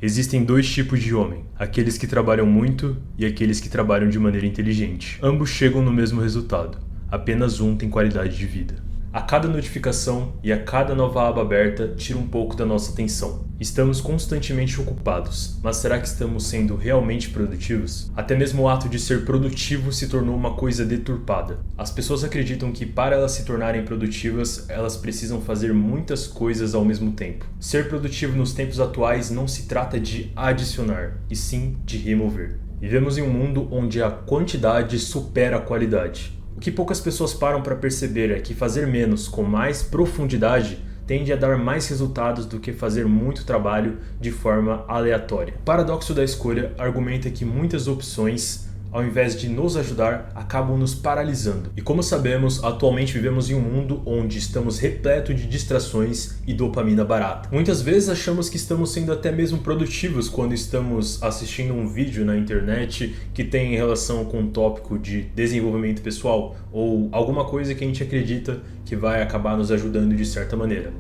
Existem dois tipos de homem, aqueles que trabalham muito e aqueles que trabalham de maneira inteligente. Ambos chegam no mesmo resultado, apenas um tem qualidade de vida. A cada notificação e a cada nova aba aberta tira um pouco da nossa atenção. Estamos constantemente ocupados, mas será que estamos sendo realmente produtivos? Até mesmo o ato de ser produtivo se tornou uma coisa deturpada. As pessoas acreditam que para elas se tornarem produtivas, elas precisam fazer muitas coisas ao mesmo tempo. Ser produtivo nos tempos atuais não se trata de adicionar, e sim de remover. Vivemos em um mundo onde a quantidade supera a qualidade. O que poucas pessoas param para perceber é que fazer menos com mais profundidade tende a dar mais resultados do que fazer muito trabalho de forma aleatória. O paradoxo da escolha argumenta que muitas opções, ao invés de nos ajudar, acabam nos paralisando. E como sabemos, atualmente vivemos em um mundo onde estamos repleto de distrações e dopamina barata. Muitas vezes achamos que estamos sendo até mesmo produtivos quando estamos assistindo um vídeo na internet que tem relação com um tópico de desenvolvimento pessoal ou alguma coisa que a gente acredita que vai acabar nos ajudando de certa maneira.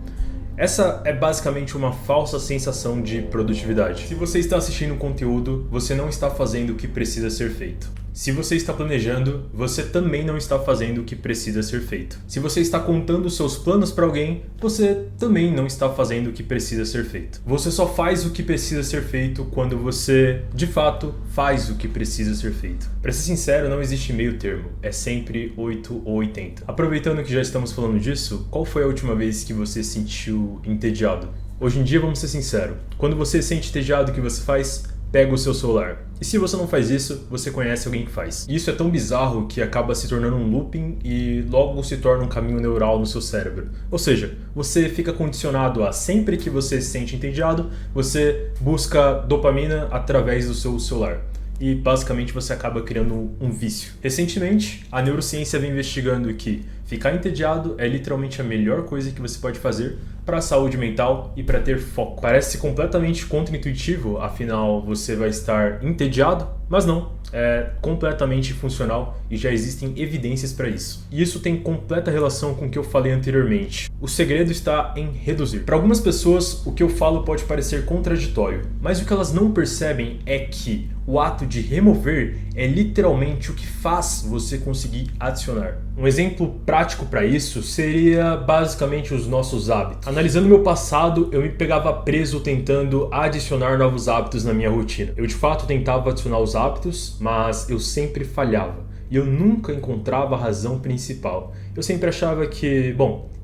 Essa é basicamente uma falsa sensação de produtividade. Se você está assistindo um conteúdo, você não está fazendo o que precisa ser feito. Se você está planejando, você também não está fazendo o que precisa ser feito. Se você está contando seus planos para alguém, você também não está fazendo o que precisa ser feito. Você só faz o que precisa ser feito quando você, de fato, faz o que precisa ser feito. Para ser sincero, não existe meio termo. É sempre 8 ou 80. Aproveitando que já estamos falando disso, qual foi a última vez que você se sentiu entediado? Hoje em dia, vamos ser sinceros. Quando você se sente entediado, o que você faz? Pega o seu celular. E se você não faz isso, você conhece alguém que faz. E isso é tão bizarro que acaba se tornando um looping e logo se torna um caminho neural no seu cérebro. Ou seja, você fica condicionado a sempre que você se sente entediado, você busca dopamina através do seu celular. E basicamente você acaba criando um vício. Recentemente, a neurociência vem investigando que ficar entediado é literalmente a melhor coisa que você pode fazer para a saúde mental e para ter foco. Parece completamente contra-intuitivo, afinal você vai estar entediado, mas não, é completamente funcional e já existem evidências para isso. E isso tem completa relação com o que eu falei anteriormente. O segredo está em reduzir. Para algumas pessoas, o que eu falo pode parecer contraditório, mas o que elas não percebem é que o ato de remover é literalmente o que faz você conseguir adicionar. Um exemplo prático para isso seria basicamente os nossos hábitos. Analisando meu passado, eu me pegava preso tentando adicionar novos hábitos na minha rotina. Eu de fato tentava adicionar os hábitos, mas eu sempre falhava. E eu nunca encontrava a razão principal. Eu sempre achava que,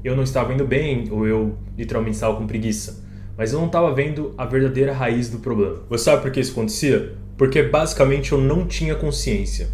eu não estava indo bem ou eu literalmente estava com preguiça. Mas eu não estava vendo a verdadeira raiz do problema. Você sabe por que isso acontecia? Porque basicamente eu não tinha consciência.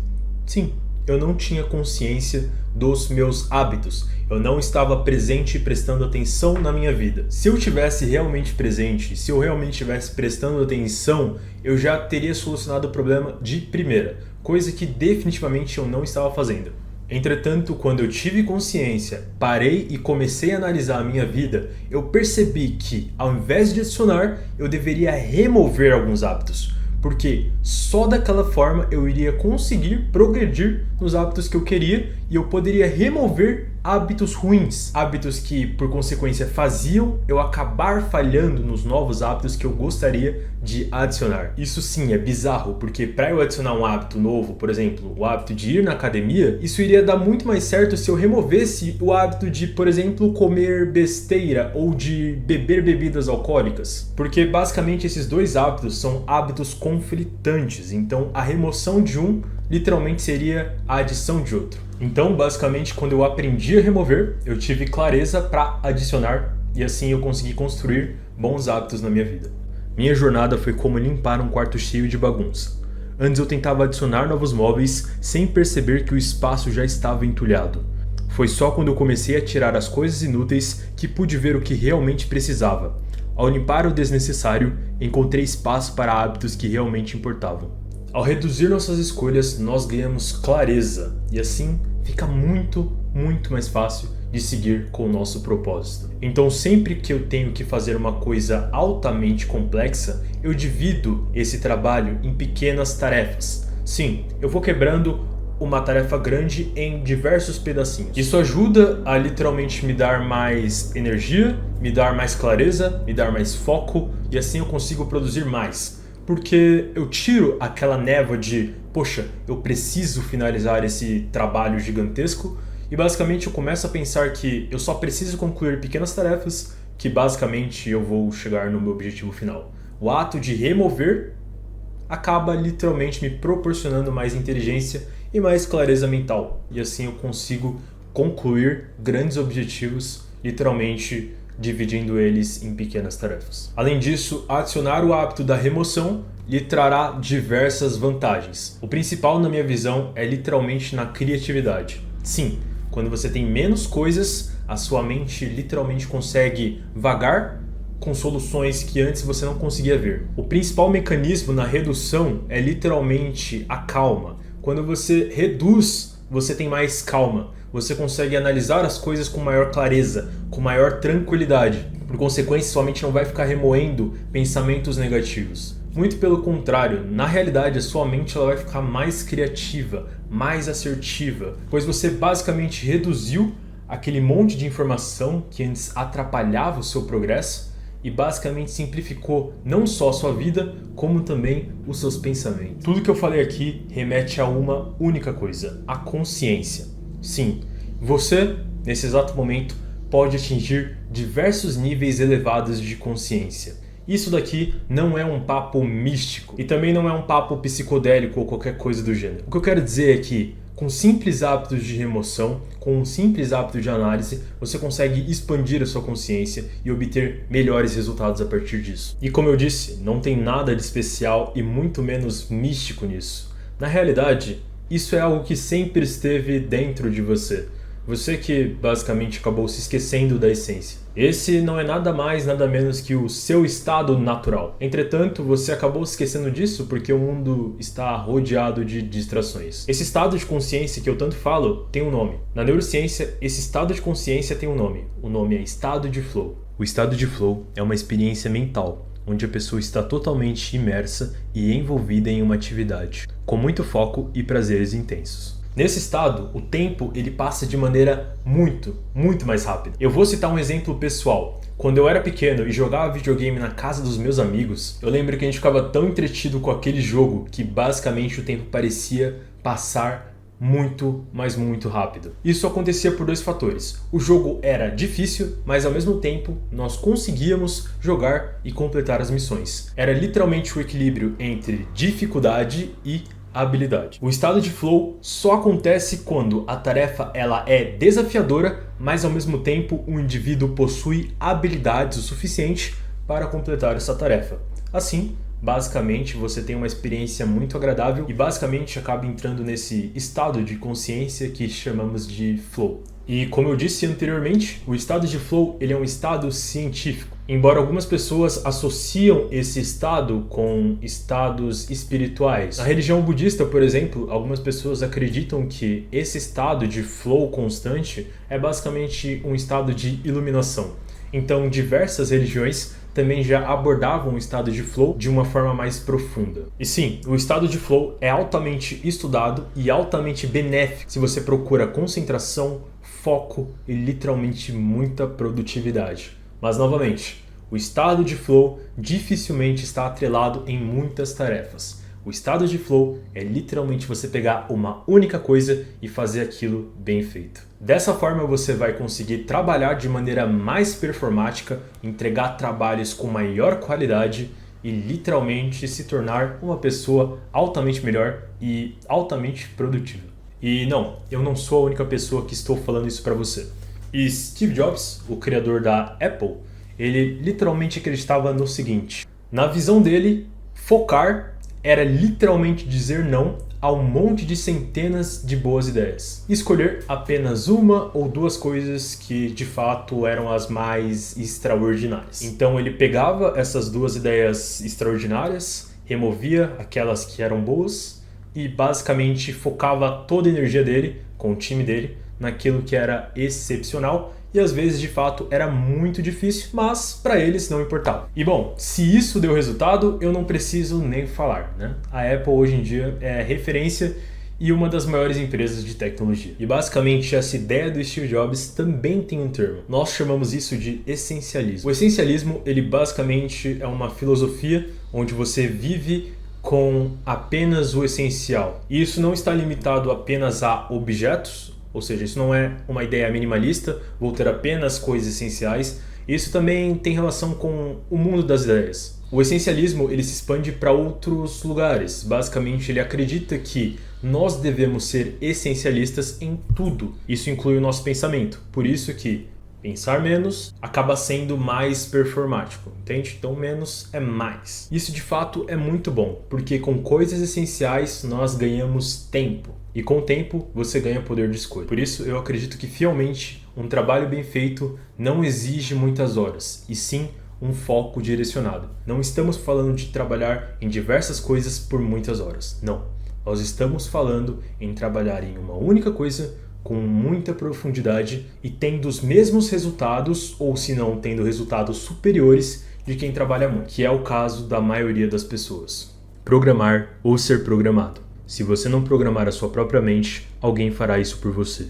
Sim, eu não tinha consciência dos meus hábitos. Eu não estava presente e prestando atenção na minha vida. Se eu tivesse realmente presente, se eu realmente estivesse prestando atenção, eu já teria solucionado o problema de primeira, coisa que definitivamente eu não estava fazendo. Entretanto, quando eu tive consciência, parei e comecei a analisar a minha vida, eu percebi que, ao invés de adicionar, eu deveria remover alguns hábitos. Porque só daquela forma eu iria conseguir progredir nos hábitos que eu queria e eu poderia remover hábitos ruins, hábitos que por consequência faziam eu acabar falhando nos novos hábitos que eu gostaria de adicionar. Isso sim é bizarro, porque para eu adicionar um hábito novo, por exemplo, o hábito de ir na academia, isso iria dar muito mais certo se eu removesse o hábito de, por exemplo, comer besteira ou de beber bebidas alcoólicas, porque basicamente esses dois hábitos são hábitos conflitantes, então a remoção de um literalmente seria a adição de outro. Então, basicamente, quando eu aprendi a remover, eu tive clareza para adicionar e assim eu consegui construir bons hábitos na minha vida. Minha jornada foi como limpar um quarto cheio de bagunça. Antes eu tentava adicionar novos móveis sem perceber que o espaço já estava entulhado. Foi só quando eu comecei a tirar as coisas inúteis que pude ver o que realmente precisava. Ao limpar o desnecessário, encontrei espaço para hábitos que realmente importavam. Ao reduzir nossas escolhas, nós ganhamos clareza e assim fica muito mais fácil de seguir com o nosso propósito. Então, sempre que eu tenho que fazer uma coisa altamente complexa, eu divido esse trabalho em pequenas tarefas. Sim, eu vou quebrando uma tarefa grande em diversos pedacinhos. Isso ajuda a literalmente me dar mais energia, me dar mais clareza, me dar mais foco e assim eu consigo produzir mais. Porque eu tiro aquela névoa de, poxa, eu preciso finalizar esse trabalho gigantesco, e basicamente eu começo a pensar que eu só preciso concluir pequenas tarefas que basicamente eu vou chegar no meu objetivo final. O ato de remover acaba literalmente me proporcionando mais inteligência e mais clareza mental. E assim eu consigo concluir grandes objetivos, literalmente dividindo eles em pequenas tarefas. Além disso, adicionar o hábito da remoção lhe trará diversas vantagens. O principal, na minha visão, é literalmente na criatividade. Sim, quando você tem menos coisas, a sua mente literalmente consegue vagar com soluções que antes você não conseguia ver. O principal mecanismo na redução é literalmente a calma. Quando você reduz, você tem mais calma. Você consegue analisar as coisas com maior clareza, com maior tranquilidade. Por consequência, sua mente não vai ficar remoendo pensamentos negativos. Muito pelo contrário, na realidade a sua mente ela vai ficar mais criativa, mais assertiva, pois você basicamente reduziu aquele monte de informação que antes atrapalhava o seu progresso e basicamente simplificou não só a sua vida, como também os seus pensamentos. Tudo que eu falei aqui remete a uma única coisa, a consciência. Sim, você, nesse exato momento, pode atingir diversos níveis elevados de consciência. Isso daqui não é um papo místico e também não é um papo psicodélico ou qualquer coisa do gênero. O que eu quero dizer é que, com simples hábitos de remoção, com um simples hábito de análise, você consegue expandir a sua consciência e obter melhores resultados a partir disso. E como eu disse, não tem nada de especial e muito menos místico nisso. Na realidade, isso é algo que sempre esteve dentro de você. Você que basicamente acabou se esquecendo da essência. Esse não é nada mais, nada menos que o seu estado natural. Entretanto, você acabou se esquecendo disso porque o mundo está rodeado de distrações. Esse estado de consciência que eu tanto falo tem um nome. Na neurociência, esse estado de consciência tem um nome. O nome é estado de flow. O estado de flow é uma experiência mental, onde a pessoa está totalmente imersa e envolvida em uma atividade, com muito foco e prazeres intensos. Nesse estado, o tempo ele passa de maneira muito mais rápida. Eu vou citar um exemplo pessoal. Quando eu era pequeno e jogava videogame na casa dos meus amigos, eu lembro que a gente ficava tão entretido com aquele jogo que basicamente o tempo parecia passar muito rápido. Isso acontecia por dois fatores. O jogo era difícil, mas ao mesmo tempo nós conseguíamos jogar e completar as missões. Era literalmente o equilíbrio entre dificuldade e habilidade. O estado de flow só acontece quando a tarefa ela é desafiadora, mas ao mesmo tempo o indivíduo possui habilidades o suficiente para completar essa tarefa. Assim, basicamente você tem uma experiência muito agradável e basicamente acaba entrando nesse estado de consciência que chamamos de flow. E como eu disse anteriormente, o estado de flow ele é um estado científico. Embora algumas pessoas associam esse estado com estados espirituais. Na religião budista, por exemplo, algumas pessoas acreditam que esse estado de flow constante é basicamente um estado de iluminação. Então, diversas religiões também já abordavam o estado de flow de uma forma mais profunda. E sim, o estado de flow é altamente estudado e altamente benéfico se você procura concentração, foco e literalmente muita produtividade. Mas novamente, o estado de flow dificilmente está atrelado em muitas tarefas. O estado de flow é literalmente você pegar uma única coisa e fazer aquilo bem feito. Dessa forma você vai conseguir trabalhar de maneira mais performática, entregar trabalhos com maior qualidade e literalmente se tornar uma pessoa altamente melhor e altamente produtiva. E não, eu não sou a única pessoa que estou falando isso para você. E Steve Jobs, o criador da Apple, ele literalmente acreditava no seguinte: na visão dele, focar era literalmente dizer não a um monte de centenas de boas ideias. Escolher apenas uma ou duas coisas que de fato eram as mais extraordinárias. Então ele pegava essas duas ideias extraordinárias, removia aquelas que eram boas e basicamente focava toda a energia dele, com o time dele, naquilo que era excepcional. E às vezes, de fato, era muito difícil, mas para eles não importava. E bom, se isso deu resultado, eu não preciso nem falar, né? A Apple hoje em dia é referência e uma das maiores empresas de tecnologia. E basicamente essa ideia do Steve Jobs também tem um termo. Nós chamamos isso de essencialismo. O essencialismo, ele basicamente é uma filosofia onde você vive com apenas o essencial. E isso não está limitado apenas a objetos, ou seja, isso não é uma ideia minimalista, vou ter apenas coisas essenciais. Isso também tem relação com o mundo das ideias. O essencialismo, ele se expande para outros lugares. Basicamente, ele acredita que nós devemos ser essencialistas em tudo. Isso inclui o nosso pensamento. Por isso que pensar menos acaba sendo mais performático, entende? Então menos é mais. Isso de fato é muito bom, porque com coisas essenciais nós ganhamos tempo. E com o tempo você ganha poder de escolha. Por isso eu acredito que fielmente um trabalho bem feito não exige muitas horas, e sim um foco direcionado. Não estamos falando de trabalhar em diversas coisas por muitas horas. Não. Nós estamos falando em trabalhar em uma única coisa com muita profundidade e tendo os mesmos resultados, ou se não, tendo resultados superiores de quem trabalha muito, que é o caso da maioria das pessoas. Programar ou ser programado. Se você não programar a sua própria mente, alguém fará isso por você.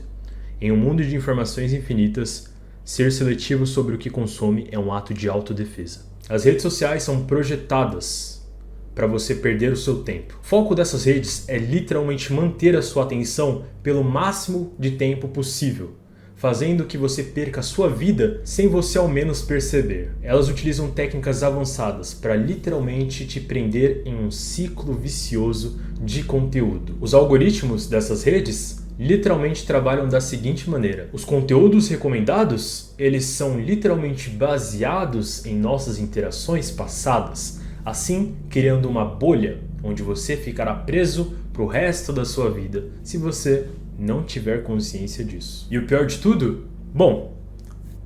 Em um mundo de informações infinitas, ser seletivo sobre o que consome é um ato de autodefesa. As redes sociais são projetadas para você perder o seu tempo. O foco dessas redes é literalmente manter a sua atenção pelo máximo de tempo possível, fazendo que você perca a sua vida sem você ao menos perceber. Elas utilizam técnicas avançadas para literalmente te prender em um ciclo vicioso de conteúdo. Os algoritmos dessas redes literalmente trabalham da seguinte maneira: os conteúdos recomendados, eles são literalmente baseados em nossas interações passadas, assim criando uma bolha onde você ficará preso para o resto da sua vida, se você não tiver consciência disso. E o pior de tudo? Bom,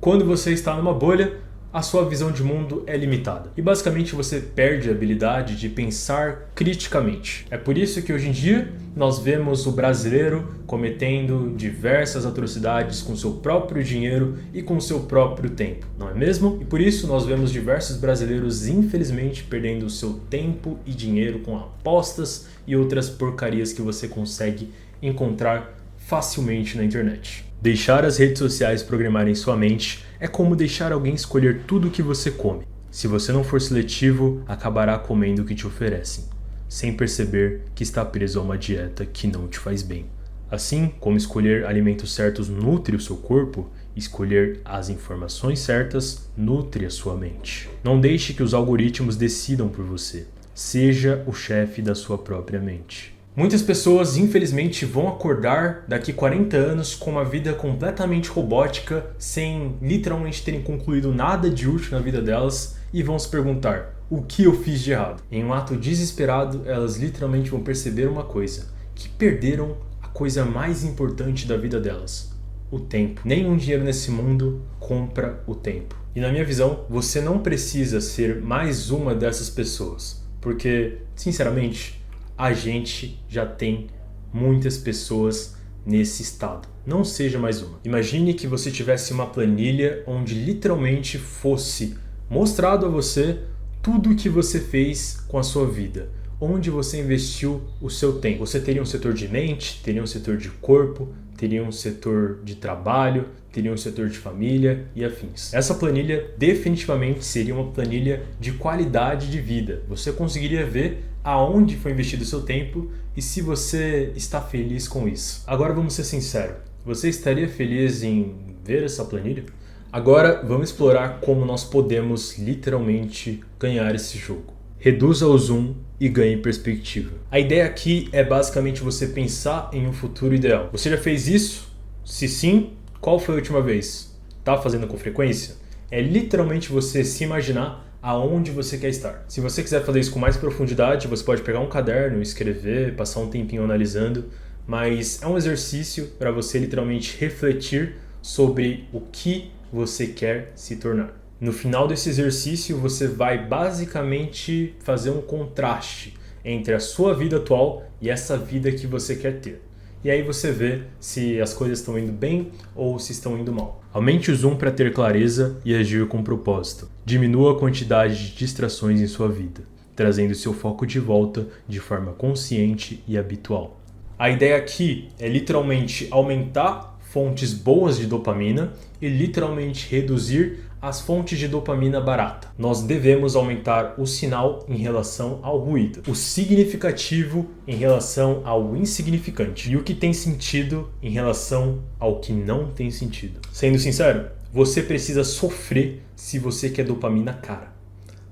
quando você está numa bolha, a sua visão de mundo é limitada. E basicamente você perde a habilidade de pensar criticamente. É por isso que hoje em dia nós vemos o brasileiro cometendo diversas atrocidades com seu próprio dinheiro e com seu próprio tempo, não é mesmo? E por isso nós vemos diversos brasileiros infelizmente perdendo o seu tempo e dinheiro com apostas e outras porcarias que você consegue encontrar facilmente na internet. Deixar as redes sociais programarem sua mente é como deixar alguém escolher tudo o que você come. Se você não for seletivo, acabará comendo o que te oferecem, sem perceber que está preso a uma dieta que não te faz bem. Assim como escolher alimentos certos nutre o seu corpo, escolher as informações certas nutre a sua mente. Não deixe que os algoritmos decidam por você. Seja o chefe da sua própria mente. Muitas pessoas, infelizmente, vão acordar daqui 40 anos com uma vida completamente robótica, sem literalmente terem concluído nada de útil na vida delas, e vão se perguntar: o que eu fiz de errado? Em um ato desesperado, elas literalmente vão perceber uma coisa: que perderam a coisa mais importante da vida delas: o tempo. Nenhum dinheiro nesse mundo compra o tempo. E na minha visão, você não precisa ser mais uma dessas pessoas, porque, sinceramente, a gente já tem muitas pessoas nesse estado. Não seja mais uma. Imagine que você tivesse uma planilha onde literalmente fosse mostrado a você tudo o que você fez com a sua vida, onde você investiu o seu tempo. Você teria um setor de mente, teria um setor de corpo, teria um setor de trabalho, teria um setor de família e afins. Essa planilha definitivamente seria uma planilha de qualidade de vida. Você conseguiria ver aonde foi investido o seu tempo e se você está feliz com isso. Agora vamos ser sinceros. Você estaria feliz em ver essa planilha? Agora vamos explorar como nós podemos literalmente ganhar esse jogo. Reduza o zoom e ganhe perspectiva. A ideia aqui é basicamente você pensar em um futuro ideal. Você já fez isso? Se sim, qual foi a última vez? Tá fazendo com frequência? É literalmente você se imaginar aonde você quer estar. Se você quiser fazer isso com mais profundidade, você pode pegar um caderno, escrever, passar um tempinho analisando, mas é um exercício para você literalmente refletir sobre o que você quer se tornar. No final desse exercício, você vai basicamente fazer um contraste entre a sua vida atual e essa vida que você quer ter. E aí você vê se as coisas estão indo bem ou se estão indo mal. Aumente o zoom para ter clareza e agir com propósito. Diminua a quantidade de distrações em sua vida, trazendo seu foco de volta de forma consciente e habitual. A ideia aqui é literalmente aumentar fontes boas de dopamina e literalmente reduzir as fontes de dopamina barata. Nós devemos aumentar o sinal em relação ao ruído, o significativo em relação ao insignificante e o que tem sentido em relação ao que não tem sentido. Sendo sincero, você precisa sofrer se você quer dopamina cara.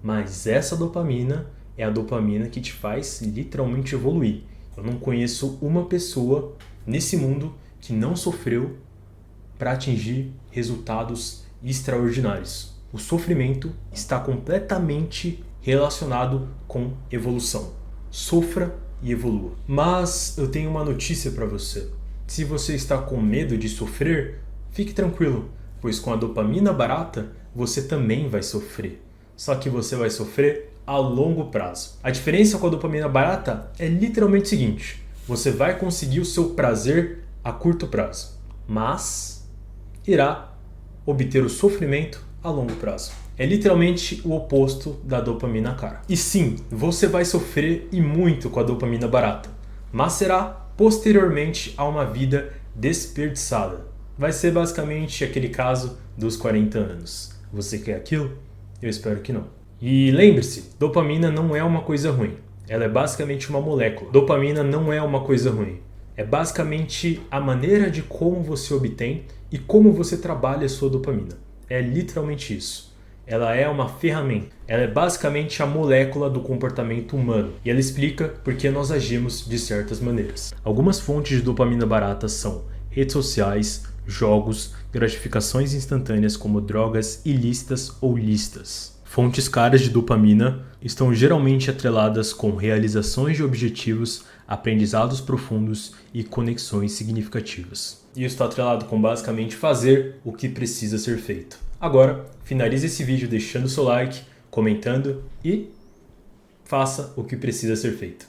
Mas essa dopamina é a dopamina que te faz literalmente evoluir. Eu não conheço uma pessoa nesse mundo que não sofreu para atingir resultados extraordinários. O sofrimento está completamente relacionado com evolução. Sofra e evolua. Mas eu tenho uma notícia para você. Se você está com medo de sofrer, fique tranquilo, pois com a dopamina barata você também vai sofrer. Só que você vai sofrer a longo prazo. A diferença com a dopamina barata é literalmente o seguinte: você vai conseguir o seu prazer a curto prazo, mas irá obter o sofrimento a longo prazo. É literalmente o oposto da dopamina cara. E sim, você vai sofrer e muito com a dopamina barata, mas será posteriormente a uma vida desperdiçada. Vai ser basicamente aquele caso dos 40 anos. Você quer aquilo? Eu espero que não. E lembre-se, dopamina não é uma coisa ruim. Ela é basicamente uma molécula. Dopamina não é uma coisa ruim. É basicamente a maneira de como você obtém e como você trabalha a sua dopamina. É literalmente isso. Ela é uma ferramenta. Ela é basicamente a molécula do comportamento humano. E ela explica por que nós agimos de certas maneiras. Algumas fontes de dopamina barata são redes sociais, jogos, gratificações instantâneas como drogas ilícitas ou lícitas. Fontes caras de dopamina estão geralmente atreladas com realizações de objetivos, aprendizados profundos e conexões significativas. E isso está atrelado com basicamente fazer o que precisa ser feito. Agora, finalize esse vídeo deixando seu like, comentando e faça o que precisa ser feito.